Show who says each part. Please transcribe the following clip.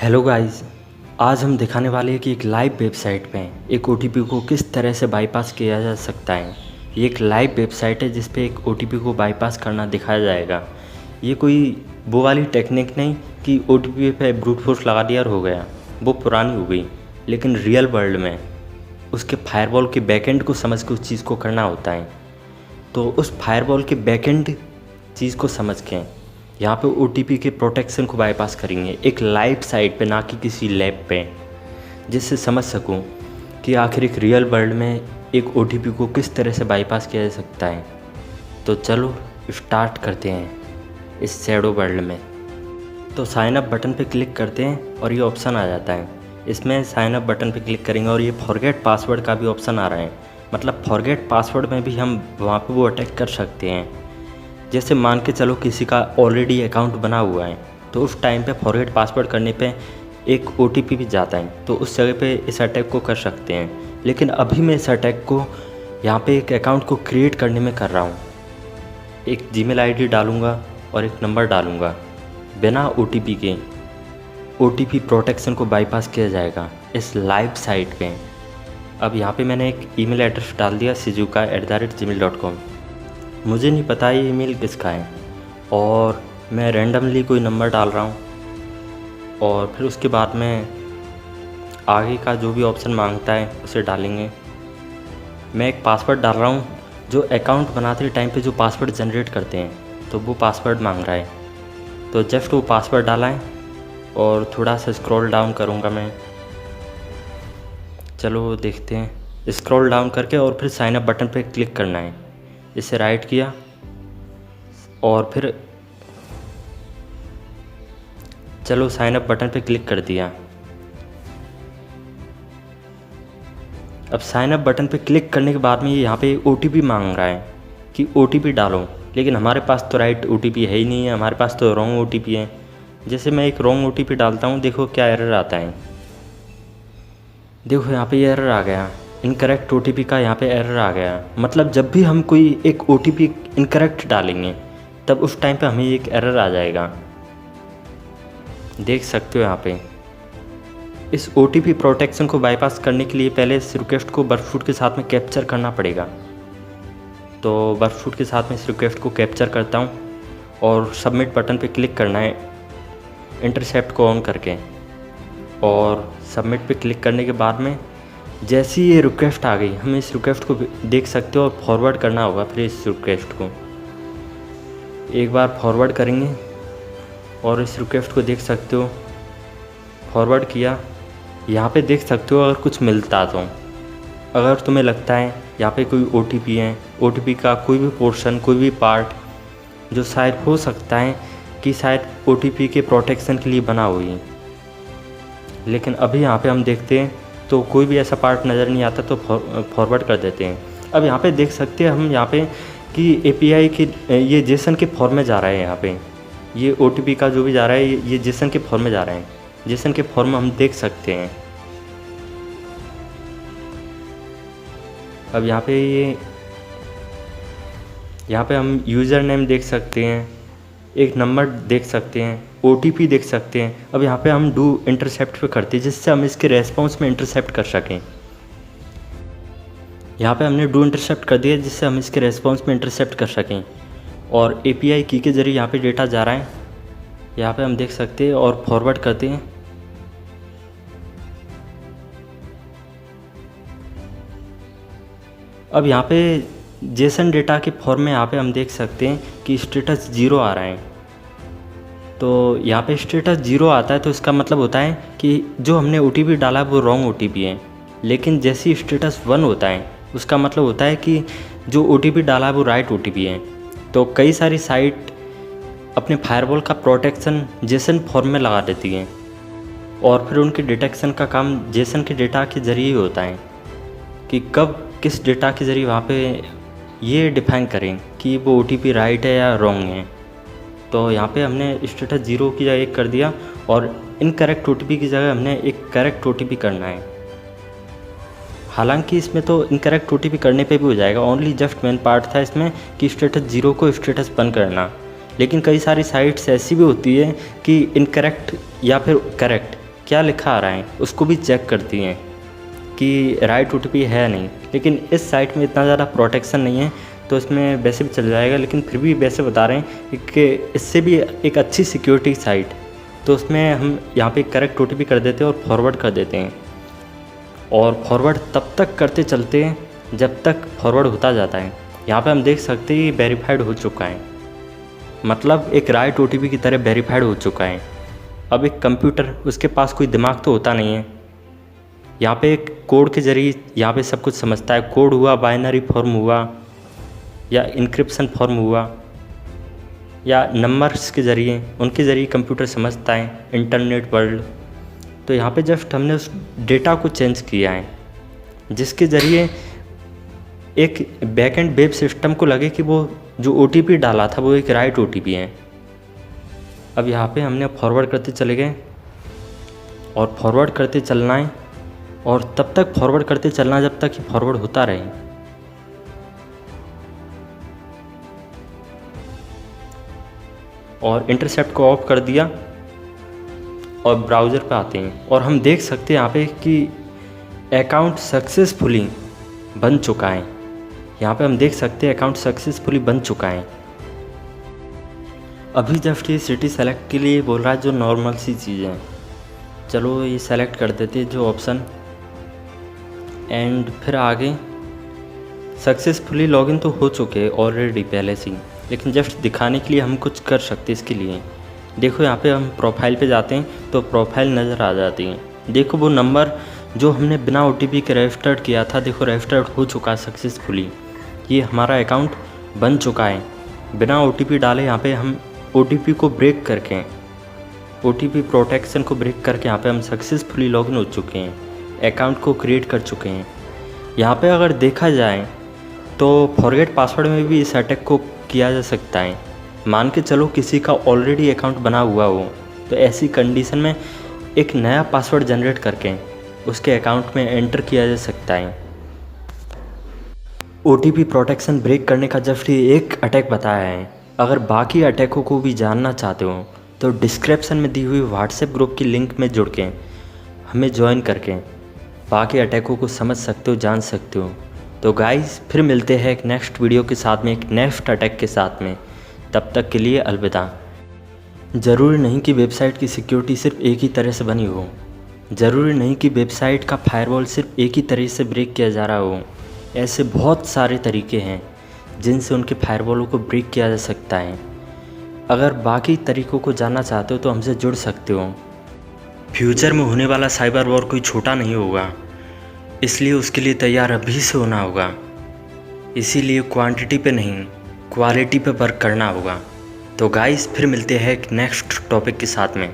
Speaker 1: Hello guys, आज हम दिखाने वाले हैं कि एक लाइव वेबसाइट पे एक ओटीपी को किस तरह से बाईपास किया जा सकता है। ये एक लाइव वेबसाइट है जिस पे एक ओटीपी को बाईपास करना दिखाया जाएगा। ये कोई वो वाली टेक्निक नहीं कि ओटीपी पे ब्रूट फोर्स लगा दिया और हो गया, वो पुरानी हो गई। लेकिन रियल वर्ल्ड में उसके फायरवॉल के बैकएंड को समझ के उस चीज़ को करना होता है। तो उस फायरवॉल के बैकएंड चीज़ को समझ के यहाँ पे ओटीपी के प्रोटेक्शन को बाईपास करेंगे एक लाइव साइट पे, ना कि किसी लैब पे, जिससे समझ सकूँ कि आखिर एक रियल वर्ल्ड में एक ओटीपी को किस तरह से बाईपास किया जा सकता है। तो चलो स्टार्ट करते हैं इस शैडो वर्ल्ड में। तो साइन अप बटन पे क्लिक करते हैं और ये ऑप्शन आ जाता है। इसमें साइन अप बटन पे क्लिक करेंगे और ये फॉरगेट पासवर्ड का भी ऑप्शन आ रहा है। मतलब फॉरगेट पासवर्ड में भी हम वहाँ पे वो अटैक कर सकते हैं। जैसे मान के चलो किसी का ऑलरेडी अकाउंट बना हुआ है, तो उस टाइम पे फॉरगेट पासवर्ड करने पे एक ओटीपी भी जाता है, तो उस जगह पे इस अटैक को कर सकते हैं। लेकिन अभी मैं इस अटैक को यहाँ पे एक अकाउंट को क्रिएट करने में कर रहा हूँ। एक जीमेल आईडी डालूँगा और एक नंबर डालूँगा। बिना ओटीपी के ओटीपी प्रोटेक्शन को बाईपास किया जाएगा इस लाइव साइट पे। अब यहाँ पे मैंने एक ईमेल एड्रेस डाल दिया sijuka@gmail.com। मुझे नहीं पता ये ईमेल किसका है और मैं रैंडमली कोई नंबर डाल रहा हूँ। और फिर उसके बाद में आगे का जो भी ऑप्शन मांगता है उसे डालेंगे। मैं एक पासवर्ड डाल रहा हूँ जो अकाउंट बनाते टाइम पे जो पासवर्ड जनरेट करते हैं, तो वो पासवर्ड मांग रहा है। तो जस्ट वो पासवर्ड डाला है और थोड़ा सा स्क्रॉल डाउन करूँगा मैं। चलो देखते हैं। स्क्रॉल डाउन करके और फिर साइन अप बटन पे क्लिक करना है। इसे राइट किया और फिर चलो साइन अप बटन पे क्लिक कर दिया। अब साइन अप बटन पे क्लिक करने के बाद में ये यहाँ पे ओटीपी मांग रहा है कि ओटीपी डालो, लेकिन हमारे पास तो राइट ओटीपी है ही नहीं है, हमारे पास तो रॉन्ग ओटीपी है। जैसे मैं एक रॉन्ग ओटीपी डालता हूँ, देखो क्या एरर आता है। देखो यहाँ पे ये एरर आ गया, इनकरेक्ट ओटीपी का यहाँ पे एरर आ गया। मतलब जब भी हम कोई एक ओटीपी इनकरेक्ट डालेंगे तब उस टाइम पे हमें एक एरर आ जाएगा। देख सकते हो यहाँ पे। इस ओटीपी प्रोटेक्शन को बाईपास करने के लिए पहले इस रिक्वेस्ट को बर्फशूट के साथ में कैप्चर करना पड़ेगा। तो बर्फशूट के साथ में इस रिक्वेस्ट को कैप्चर करता हूँ और सबमिट बटन पे क्लिक करना है इंटरसेप्ट को ऑन करके। और सबमिट पे क्लिक करने के बाद में जैसी ये रिक्वेस्ट आ गई, हमें इस रिक्वेस्ट को देख सकते हो और फॉरवर्ड करना होगा। फिर इस रिक्वेस्ट को एक बार फॉरवर्ड करेंगे और इस रिक्वेस्ट को देख सकते हो, फॉरवर्ड किया। यहाँ पे देख सकते हो अगर कुछ मिलता तो, अगर तुम्हें लगता है यहाँ पे कोई ओटीपी है, ओटीपी का कोई भी पोर्शन, कोई भी पार्ट जो शायद हो सकता है कि शायद ओटीपी के प्रोटेक्शन के लिए बना हुई है, लेकिन अभी यहाँ पे हम देखते हैं तो कोई भी ऐसा पार्ट नज़र नहीं आता, तो फॉरवर्ड कर देते हैं। अब यहाँ पे देख सकते हैं हम यहाँ पे कि एपीआई की ये जेसन के फॉर्म में जा रहा है। यहाँ पे ये ओटीपी का जो भी जा रहा है ये जेसन के फॉर्म में जा रहा है। जेसन के फॉर्म में हम देख सकते हैं। अब यहाँ पे हम यूज़र नेम देख सकते हैं, एक नंबर देख सकते हैं, ओटीपी देख सकते हैं। अब यहाँ पे हम डू इंटरसेप्ट पे करते हैं जिससे हम इसके रेस्पॉन्स में इंटरसेप्ट कर सकें। यहाँ पे हमने डू इंटरसेप्ट कर दिया जिससे हम इसके रेस्पॉन्स में इंटरसेप्ट कर सकें। और एपीआई की के ज़रिए यहाँ पे डेटा जा रहा है, यहाँ पे हम देख सकते हैं और फॉरवर्ड करते हैं। अब यहाँ पे जेसन डेटा के फॉर्म में यहाँ पे हम देख सकते हैं कि स्टेटस 0 आ रहा है। तो यहाँ पे स्टेटस 0 आता है तो इसका मतलब होता है कि जो हमने ओटीपी डाला वो रॉन्ग ओटीपी है। लेकिन जैसे ही स्टेटस 1 होता है उसका मतलब होता है कि जो ओटीपी डाला है वो राइट ओटीपी है। तो कई सारी साइट अपने फायरवॉल का प्रोटेक्शन जेसन फॉर्म में लगा देती हैं और फिर उनके डिटेक्शन का काम जेसन के डेटा के ज़रिए ही होता है कि कब किस डेटा के ज़रिए वहाँ पे ये डिफाइन करें कि वो ओटीपी राइट है या रॉन्ग है। तो यहाँ पे हमने स्टेटस 0 की जगह एक कर दिया और इनकरेक्ट ओटीपी की जगह हमने एक करेक्ट ओटीपी करना है। हालांकि इसमें तो इनकरेक्ट ओटीपी करने पे भी हो जाएगा, ओनली जस्ट मेन पार्ट था इसमें कि स्टेटस 0 को स्टेटस 1 करना। लेकिन कई सारी साइट्स ऐसी भी होती है कि इनकरेक्ट या फिर करेक्ट क्या लिखा आ रहा है उसको भी चेक करती हैं कि राइट OTP है नहीं। लेकिन इस साइट में इतना ज़्यादा प्रोटेक्शन नहीं है तो इसमें वैसे भी चल जाएगा, लेकिन फिर भी वैसे बता रहे हैं कि इससे भी एक अच्छी सिक्योरिटी साइट, तो उसमें हम यहाँ पे करेक्ट OTP कर देते हैं और फॉरवर्ड कर देते हैं। और फॉरवर्ड तब तक करते चलते हैं जब तक फॉरवर्ड होता जाता है। यहाँ पे हम देख सकते हैं वेरीफाइड हो चुका है, मतलब एक राइट OTP की तरह वेरीफाइड हो चुका है। अब एक कंप्यूटर, उसके पास कोई दिमाग तो होता नहीं है, यहाँ पे एक कोड के ज़रिए यहाँ पे सब कुछ समझता है। कोड हुआ, बाइनरी फॉर्म हुआ, या इंक्रिप्शन फॉर्म हुआ, या नंबर्स के ज़रिए, उनके ज़रिए कंप्यूटर समझता है इंटरनेट वर्ल्ड। तो यहाँ पे जस्ट हमने उस डेटा को चेंज किया है जिसके ज़रिए एक बैकएंड वेब सिस्टम को लगे कि वो जो OTP डाला था वो एक राइट OTP है। अब यहाँ पे हमने फॉरवर्ड करते चले गए और फॉरवर्ड करते चलना है, और तब तक फॉरवर्ड करते चलना जब तक कि फॉरवर्ड होता रहे। और इंटरसेप्ट को ऑफ कर दिया और ब्राउज़र पे आते हैं और हम देख सकते हैं यहाँ पे कि अकाउंट सक्सेसफुली बन चुका है। यहाँ पे हम देख सकते हैं अकाउंट सक्सेसफुली बन चुका है। अभी जस्ट ये सिटी सेलेक्ट के लिए बोल रहा है, जो नॉर्मल सी चीज़ है। चलो ये सेलेक्ट कर देते हैं जो ऑप्शन, एंड फिर आगे सक्सेसफुली लॉगिन तो हो चुके हैं ऑलरेडी पहले से ही, लेकिन जस्ट दिखाने के लिए हम कुछ कर सकते हैं इसके लिए। देखो यहाँ पे हम प्रोफाइल पे जाते हैं तो प्रोफाइल नज़र आ जाती है। देखो वो नंबर जो हमने बिना OTP के रजिस्टर्ड किया था, देखो रजिस्टर्ड हो चुका सक्सेसफुली। ये हमारा अकाउंट बन चुका है बिना OTP डाले। यहाँ पे हम OTP को ब्रेक करके, OTP प्रोटेक्शन को ब्रेक करके यहाँ पे हम सक्सेसफुली लॉगिन हो चुके हैं, अकाउंट को क्रिएट कर चुके हैं। यहाँ पे अगर देखा जाए तो फॉरगेट पासवर्ड में भी इस अटैक को किया जा सकता है। मान के चलो किसी का ऑलरेडी अकाउंट बना हुआ हो, तो ऐसी कंडीशन में एक नया पासवर्ड जनरेट करके उसके अकाउंट में एंटर किया जा सकता है। OTP प्रोटेक्शन ब्रेक करने का जस्ट ये एक अटैक बताया है। अगर बाकी अटैकों को भी जानना चाहते हो तो डिस्क्रिप्शन में दी हुई व्हाट्सएप ग्रुप की लिंक में जुड़ के हमें ज्वाइन करके बाकी अटैकों को समझ सकते हो, जान सकते हो। तो गाइस फिर मिलते हैं एक नेक्स्ट वीडियो के साथ में, एक नेक्स्ट अटैक के साथ में। तब तक के लिए अलविदा। ज़रूरी नहीं कि वेबसाइट की सिक्योरिटी सिर्फ एक ही तरह से बनी हो, ज़रूरी नहीं कि वेबसाइट का फायरवॉल सिर्फ एक ही तरह से ब्रेक किया जा रहा हो। ऐसे बहुत सारे तरीके हैं जिनसे उनके फायरवॉलों को ब्रेक किया जा सकता है। अगर बाकी तरीक़ों को जानना चाहते हो तो हमसे जुड़ सकते हो। फ्यूचर में होने वाला साइबर वॉर कोई छोटा नहीं होगा, इसलिए उसके लिए तैयार अभी से होना होगा। इसीलिए क्वांटिटी पे नहीं, क्वालिटी पे वर्क करना होगा। तो गाइस फिर मिलते हैं एक नेक्स्ट टॉपिक के साथ में।